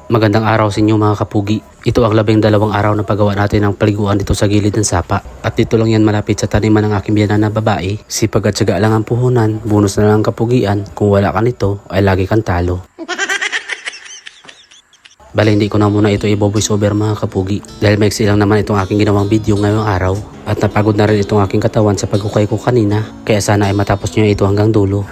Magandang araw sa inyo mga kapugi. Ito ang 12 araw na paggawa natin ng paliguan dito sa gilid ng sapa. At dito lang yan malapit sa taniman ng aking biyanan na babae. Sipag at syaga lang ang puhunan, bonus na lang ang kapugian. Kung wala ka nito ay lagi kang talo. Bale hindi ko na muna ito i-voice over mga kapugi. Dahil maiksi lang naman itong aking ginawang video ngayong araw. At napagod na rin itong aking katawan sa paghukay ko kanina. Kaya sana ay matapos nyo ito hanggang dulo.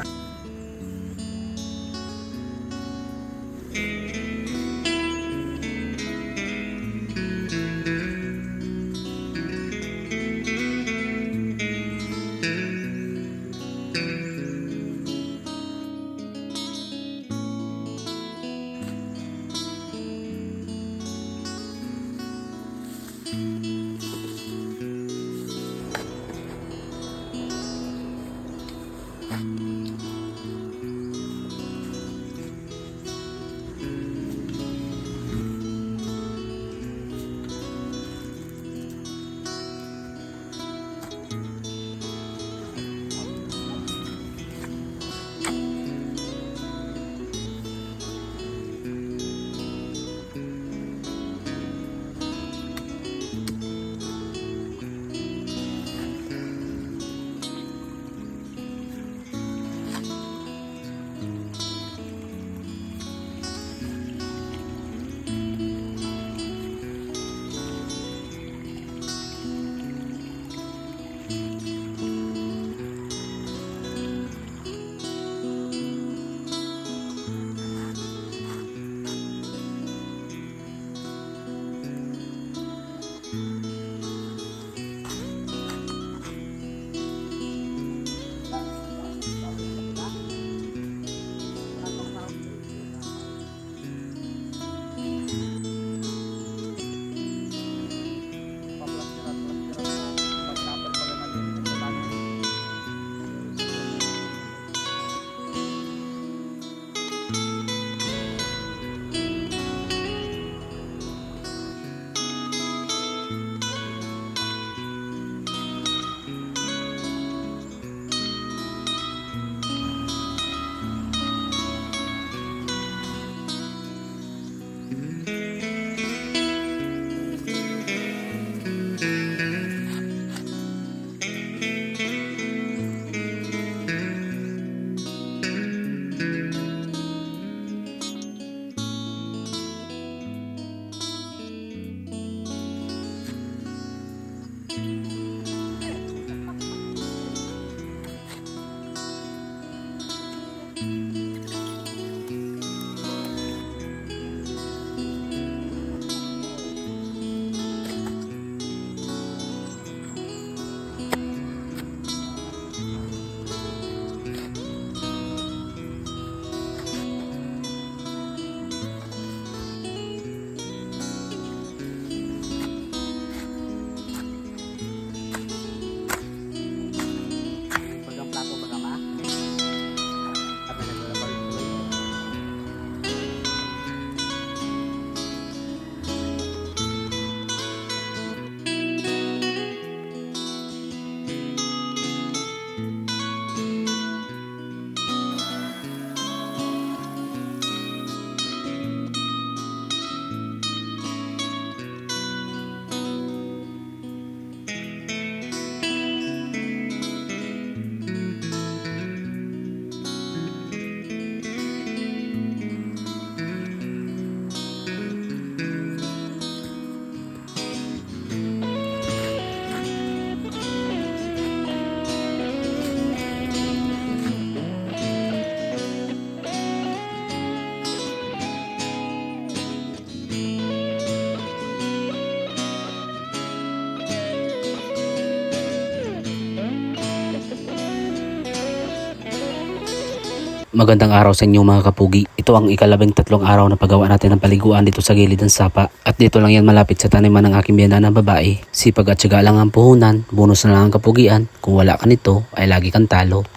Magandang araw sa inyo mga kapugi. Ito ang ika-13 araw na paggawa natin ng paliguan dito sa gilid ng sapa. At dito lang yan malapit sa taniman ng aking biyanan na babae. Sipag at syaga lang ang puhunan, bonus na lang ang kapugian. Kung wala ka nito ay lagi kang talo.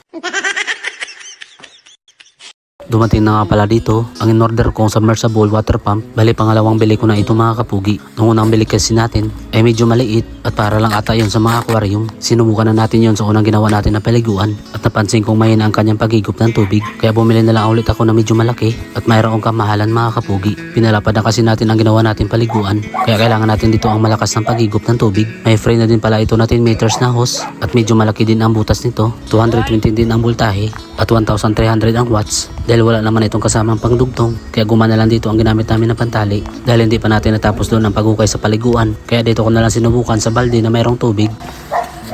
Dumating na nga pala dito ang in-order kong submersible water pump. Bali pangalawang bili ko na ito mga kapugi. Nung unang bili kasi natin ay medyo maliit at para lang ata yon sa mga aquarium. Sinubukan na natin yon sa unang ginawa natin na paliguan at napansin kong mahina ang kanyang pagigop ng tubig. Kaya bumili na lang ulit ako na medyo malaki at mayroong kamahalan mga kapugi. Pinalapad na kasi natin ang ginawa natin paliguan. Kaya kailangan natin dito ang malakas ng pagigop ng tubig. May frame na din pala ito na 10 meters na hose at medyo malaki din ang butas nito. 220 din ang voltahe at 1,300 ang watts. Dahil wala naman itong kasamang pangdugtong, kaya gumana lang dito ang ginamit namin na pantali. Dahil hindi pa natin natapos doon ang pagukay sa paliguan, kaya dito ko na lang sinubukan sa balde na mayroong tubig.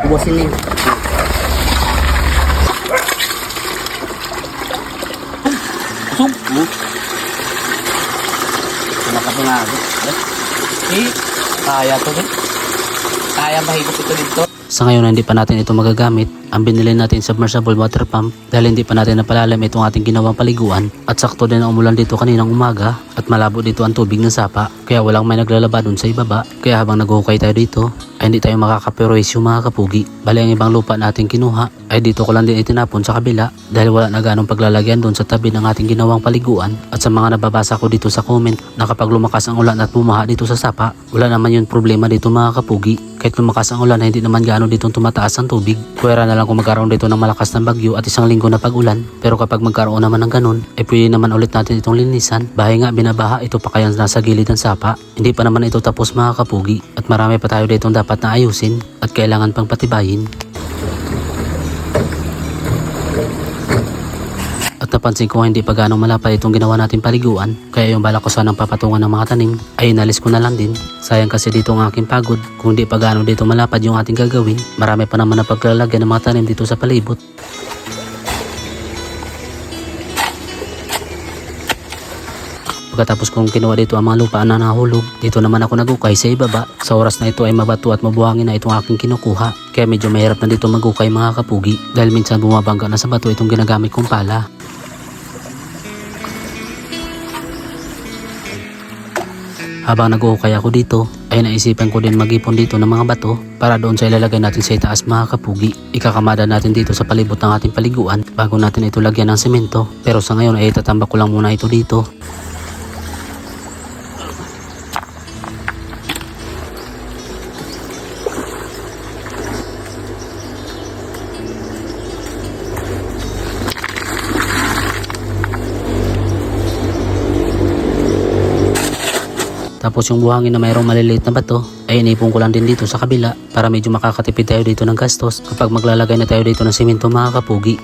Ubusin din. Nakapangagod. Kaya to din. Kaya mahigop ito dito. Sa ngayon hindi pa natin ito magagamit. Ang binili natin submersible water pump dahil hindi pa natin napalalim itong ating ginawang paliguan at sakto din ang umulan dito kaninang umaga at malabo dito ang tubig ng sapa kaya walang may naglalaba dun sa ibaba. Kaya habang naghuhukay tayo dito ay hindi tayo makakaperwisyo mga kapugi. Bali ang ibang lupa natin kinuha ay dito ko lang din itinapon sa kabila dahil wala na ganong paglalagyan dun sa tabi ng ating ginawang paliguan. At sa mga nababasa ko dito sa comment na kapag lumakas ang ulan at bumaha dito sa sapa, wala naman yun problema dito mga kapugi. Kahit lumakas ang ulan hindi naman gaano dito tumataas ang tubig. Pwera na lang kung magkaroon dito ng malakas na bagyo at isang linggo na pag-ulan. Pero kapag magkaroon naman ng ganun, ay pwede naman ulit natin itong linisan. Bahay nga binabaha ito pa kaya nasa gilid ng sapa. Hindi pa naman ito tapos mga kapugi at marami pa tayo dito dapat na ayusin at kailangan pang patibayin. At napansin ko hindi pa ganong malapad itong ginawa natin paliguan. Kaya yung bala ko sanang papatungan ng mga tanim ay inalis ko na lang din. Sayang kasi dito ang aking pagod. Kung hindi pa ganong dito malapad yung ating gagawin, marami pa naman na paglalagyan ng mga tanim dito sa palibot. Pagkatapos kong kinuha dito ang mga lupaan na nahulog, dito naman ako nagukay sa ibaba. Sa oras na ito ay mabato at mabuhangin na itong aking kinukuha. Kaya medyo mahirap na dito magukay mga kapugi dahil minsan bumabangga na sa bato itong ginagamit kong pala. Habang nag-uukay ako dito, ay naisipan ko din mag-ipon dito ng mga bato para doon sa ilalagay natin sa itaas mga kapugi. Ikakamada natin dito sa palibot ng ating paliguan bago natin ito lagyan ng semento. Pero sa ngayon ay itatambak ko lang muna ito dito. Tapos yung buhangin na mayroong maliliit na bato ay inipon ko lang din dito sa kabila para medyo makakatipid tayo dito ng gastos kapag maglalagay na tayo dito ng simento mga kapugi.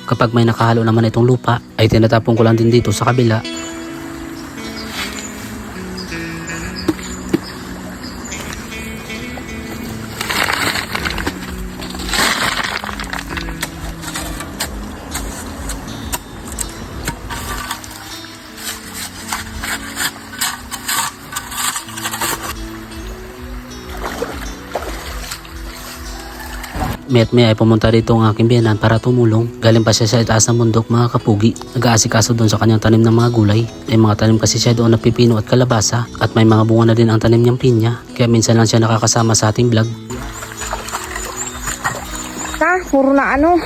Kapag may nakahalo naman itong lupa, ay tinatapon ko lang din dito sa kabila. May ay pumunta dito ang aking biyanan para tumulong. Galing pa siya sa itaas ng bundok mga kapugi. Nag-aasikaso doon sa kanyang tanim ng mga gulay. May mga tanim kasi siya doon na pipino at kalabasa. At may mga bunga na din ang tanim niyang pinya. Kaya minsan lang siya nakakasama sa ating vlog. Puro na ano.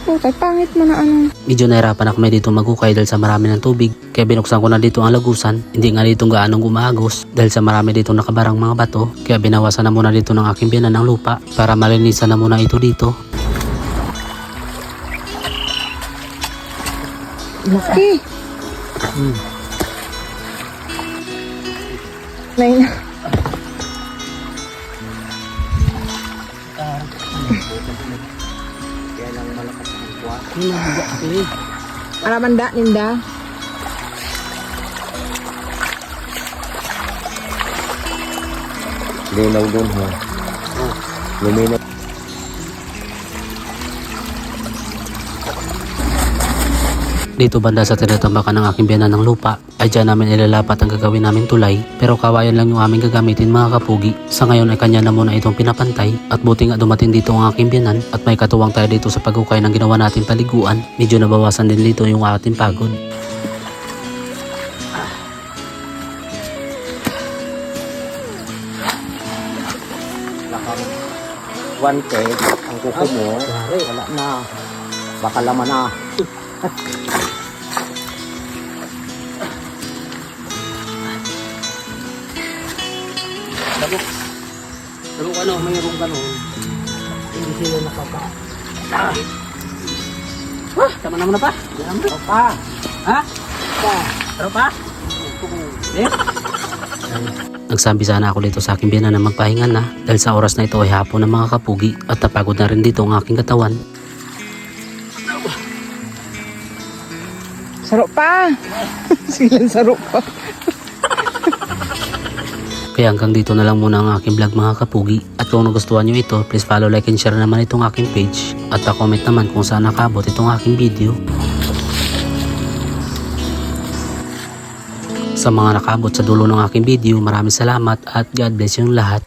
Okay, pangit mo na ano. Medyo nahirapan ako may dito magukay dahil sa marami ng tubig. Kaya binuksan ko na dito ang lagusan. Hindi nga dito gaanong gumagos dahil sa marami dito nakabarang mga bato. Kaya binawasan na muna dito ng aking biyanan ng lupa para malinisan na muna ito dito. Laki. May na. Alamanda ninda. Linaw doon ha. Luminaw. Dito banda sa tinatambakan ng aking biyanan ng lupa ay dyan namin ilalapat ang gagawin namin tulay, pero kawayan lang yung aming gagamitin mga kapugi. Sa ngayon ay kanya na muna itong pinapantay at buti nga dumating dito ang aking biyanan at may katuwang tayo dito sa pagukay ng ginawa natin paliguan. Medyo nabawasan din dito yung ating pagod. Wante, ang kuko mo, wala na. Baka laman na. Pero ano, mayroong ganun. Hindi sila nakaka. Tama naman na pa. Ano pa? Ha? Pero pa? Nagsabi sana ako dito sa aking biyanan na magpahinga na dahil sa oras na ito ay hapon ng mga kapugi at napagod na rin dito ang aking katawan. Sarap pa. Silang sarap pa. Kaya hanggang dito na lang muna ang aking vlog mga kapugi. At kung nagustuhan nyo ito, please follow, like, and share naman itong aking page. At pa-comment naman kung saan nakabot itong aking video. Sa mga nakabot sa dulo ng aking video, maraming salamat at God bless yung lahat.